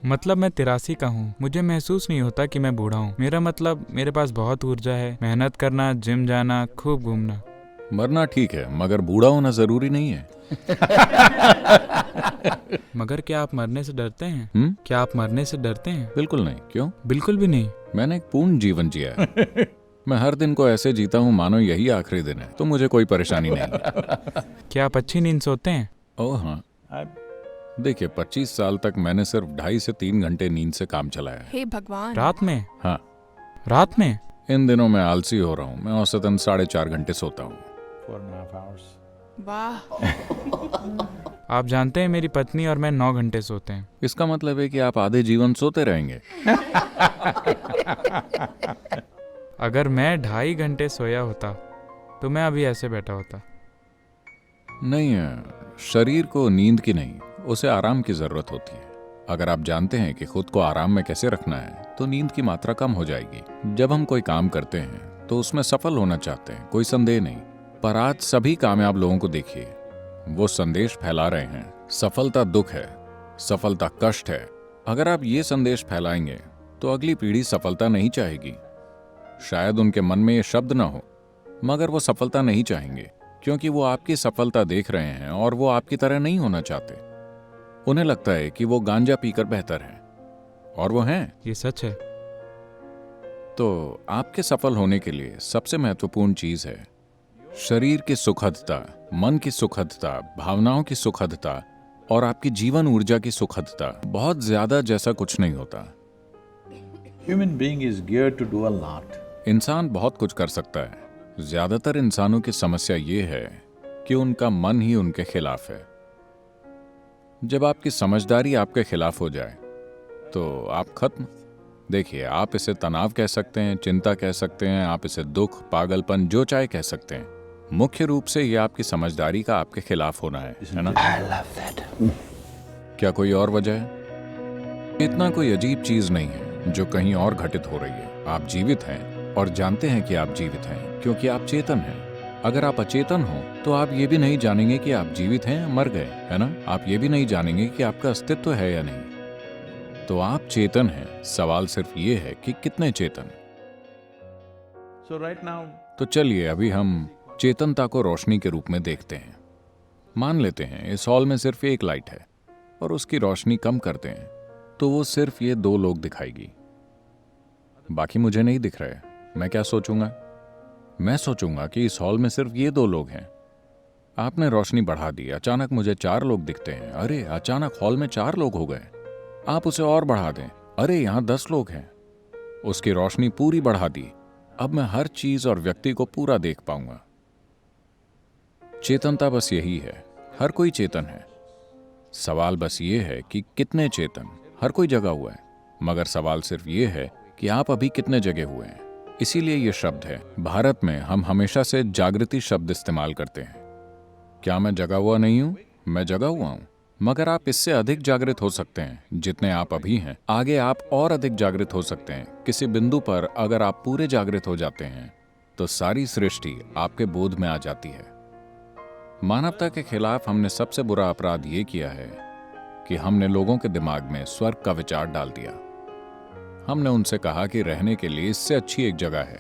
मतलब मैं 83 का हूँ। मुझे महसूस नहीं होता कि मैं बूढ़ा हूँ। मेरा मतलब मेरे पास बहुत ऊर्जा है, मेहनत करना, जिम जाना, खूब घूमना। मरना ठीक है, मगर बूढ़ा होना जरूरी नहीं है। मगर क्या आप मरने से डरते हैं? हम्म? क्या आप मरने से डरते हैं? बिल्कुल नहीं। क्यों? बिल्कुल भी नहीं। मैंने एक पूर्ण जीवन जिया है। मैं हर दिन को ऐसे जीता हूँ मानो यही आखिरी दिन है, तो मुझे कोई परेशानी नहीं है। क्या आप अच्छी नींद सोते हैं? ओह हाँ, देखिए 25 साल तक मैंने सिर्फ 2.5 से 3 घंटे नींद से काम चलाया है। हे भगवान। रात में? हाँ, रात में? इन दिनों मैं आलसी हो रहा हूँ। मैं औसतन 4.5 घंटे सोता हूँ। वाह। आप जानते हैं मेरी पत्नी और मैं 9 घंटे सोते हैं। इसका मतलब है कि आप आधे जीवन सोते रहेंगे। अगर मैं 2.5 घंटे सोया होता तो मैं अभी ऐसे बैठा होता। नहीं है, शरीर को नींद की नहीं, उसे आराम की जरूरत होती है। अगर आप जानते हैं कि खुद को आराम में कैसे रखना है तो नींद की मात्रा कम हो जाएगी। जब हम कोई काम करते हैं तो उसमें सफल होना चाहते हैं, कोई संदेह नहीं। पर आज सभी कामयाब लोगों को देखिए, वो संदेश फैला रहे हैं सफलता दुख है, सफलता कष्ट है। अगर आप ये संदेश फैलाएंगे तो अगली पीढ़ी सफलता नहीं चाहेगी। शायद उनके मन में ये शब्द ना हो, मगर वो सफलता नहीं चाहेंगे क्योंकि वो आपकी सफलता देख रहे हैं और वो आपकी तरह नहीं होना चाहते। उन्हें लगता है कि वो गांजा पीकर बेहतर है, और वो हैं। ये सच है। तो आपके सफल होने के लिए सबसे महत्वपूर्ण चीज है शरीर की सुखदता, मन की सुखदता, भावनाओं की सुखदता और आपकी जीवन ऊर्जा की सुखदता। बहुत ज्यादा जैसा कुछ नहीं होता। Human being is geared to do a lot. इंसान बहुत कुछ कर सकता है। ज्यादातर इंसानों की समस्या ये है कि उनका मन ही उनके खिलाफ है। जब आपकी समझदारी आपके खिलाफ हो जाए तो आप खत्म। देखिए, आप इसे तनाव कह सकते हैं, चिंता कह सकते हैं, आप इसे दुख, पागलपन, जो चाहे कह सकते हैं। मुख्य रूप से ये आपकी समझदारी का आपके खिलाफ होना है ना? I love that. क्या कोई और वजह है? इतना कोई अजीब चीज नहीं है जो कहीं और घटित हो रही है। आप जीवित हैं और जानते हैं कि आप जीवित हैं क्योंकि आप चेतन हैं। अगर आप अचेतन हो तो आप ये भी नहीं जानेंगे कि आप जीवित हैं या मर गए, है ना? आप ये भी नहीं जानेंगे कि आपका अस्तित्व है या नहीं। तो आप चेतन हैं। सवाल सिर्फ ये है कि कितने चेतन। So right now, तो चलिए अभी हम चेतनता को रोशनी के रूप में देखते हैं। मान लेते हैं इस हॉल में सिर्फ एक लाइट है और उसकी रोशनी कम करते हैं तो वो सिर्फ ये 2 लोग दिखाएगी, बाकी मुझे नहीं दिख रहे। मैं क्या सोचूंगा? मैं सोचूंगा कि इस हॉल में सिर्फ ये 2 लोग हैं। आपने रोशनी बढ़ा दी, अचानक मुझे 4 लोग दिखते हैं। अरे, अचानक हॉल में 4 लोग हो गए। आप उसे और बढ़ा दें, अरे यहाँ 10 लोग हैं। उसकी रोशनी पूरी बढ़ा दी। अब मैं हर चीज और व्यक्ति को पूरा देख पाऊंगा। चेतनता बस यही है। हर कोई चेतन है। सवाल बस ये है कि कितने चेतन। हर कोई जगा हुआ है, मगर सवाल सिर्फ ये है कि आप अभी कितने जगे हुए हैं। इसीलिए ये शब्द है। भारत में हम हमेशा से जागृति शब्द इस्तेमाल करते हैं। क्या मैं जगा हुआ नहीं हूं? मैं जगा हुआ हूं, मगर आप इससे अधिक जागृत हो सकते हैं जितने आप अभी हैं। आगे आप और अधिक जागृत हो सकते हैं। किसी बिंदु पर अगर आप पूरे जागृत हो जाते हैं तो सारी सृष्टि आपके बोध में आ जाती है। मानवता के खिलाफ हमने सबसे बुरा अपराध ये किया है कि हमने लोगों के दिमाग में स्वर्ग का विचार डाल दिया। हमने उनसे कहा कि रहने के लिए इससे अच्छी एक जगह है,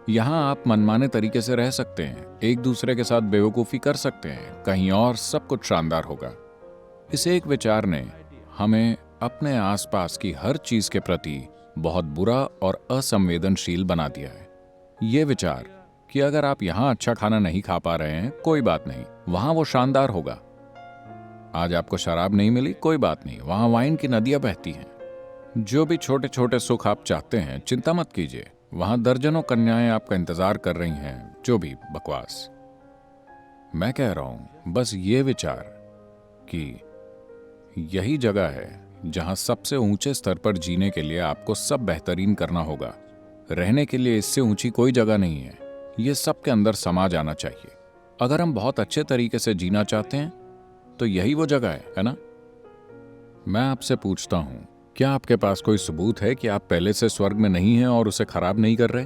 यहां आप मनमाने तरीके से रह सकते हैं, एक दूसरे के साथ बेवकूफी कर सकते हैं, कहीं और सब कुछ शानदार होगा। इस एक विचार ने हमें अपने आसपास की हर चीज के प्रति बहुत बुरा और असंवेदनशील बना दिया है। ये विचार कि अगर आप यहां अच्छा खाना नहीं खा पा रहे हैं, कोई बात नहीं, वहां वो शानदार होगा। आज आपको शराब नहीं मिली, कोई बात नहीं, वहां वाइन की नदियां बहती हैं। जो भी छोटे छोटे सुख आप चाहते हैं, चिंता मत कीजिए, वहां दर्जनों कन्याएं आपका इंतजार कर रही हैं। जो भी बकवास मैं कह रहा हूं, बस ये विचार कि यही जगह है जहां सबसे ऊंचे स्तर पर जीने के लिए आपको सब बेहतरीन करना होगा। रहने के लिए इससे ऊंची कोई जगह नहीं है। ये सबके अंदर समा जाना चाहिए। अगर हम बहुत अच्छे तरीके से जीना चाहते हैं तो यही वो जगह है ना? मैं आपसे पूछता हूं, क्या आपके पास कोई सबूत है कि आप पहले से स्वर्ग में नहीं हैं और उसे खराब नहीं कर रहे?